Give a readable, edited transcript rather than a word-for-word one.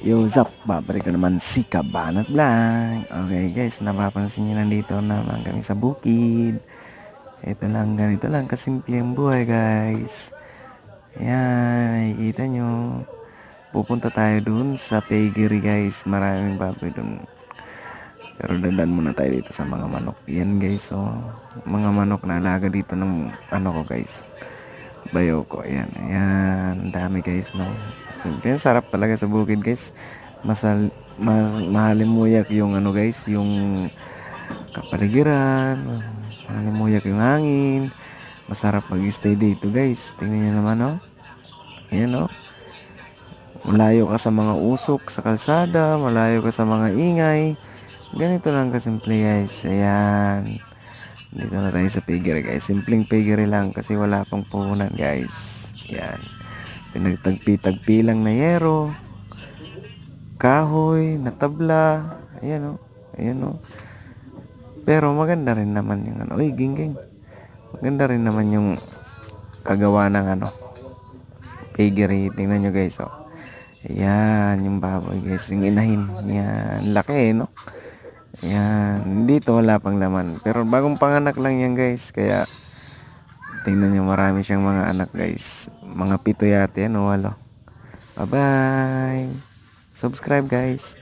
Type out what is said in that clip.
Yo, up? Babalik ko naman si Kabanat Blank. Okay guys, napapansin nyo nandito naman kami sa bukid. Ito lang, ganito lang kasimple ang buhay guys. Ayan, nakikita nyo. Pupunta tayo dun sa piggery guys. Maraming baboy dun. Pero dandan muna tayo dito sa mga manok. Yan guys, oh. Mga manok na alaga dito ng ano ko guys. Bayo ko, ayan. Ayan, dami guys, no. Siyempre, sarap talaga sa bukid guys. Mas mahalimuyak yung ano guys, yung kapaligiran, mahalimuyak yung hangin. Masarap mag-stay dito guys. Tingnan nyo naman, oh. Ayan, oh. Malayo ka sa mga usok sa kalsada, malayo ka sa mga ingay. Ganito lang kasimple guys. Ayan. Dito na tayo sa piggery guys. Simpleng piggery lang kasi wala pang puhunan guys. Ayan. Pinagtagpi-tagpi lang na yero, kahoy, na tabla. Ayan, oh. Ayan, oh. Pero maganda rin naman yung ano. Uy, gingging. Maganda rin naman yung kagawa ng ano, piggery. Tingnan nyo guys, oh. Ayan, yung baboy guys. Yung inahin. Ayan. Laki, no? Ayan. Dito wala pang laman. Pero bagong panganak lang yan guys. Kaya tingnan nyo, marami siyang mga anak guys. Mga 7 yata yan o 8. Bye bye. Subscribe guys.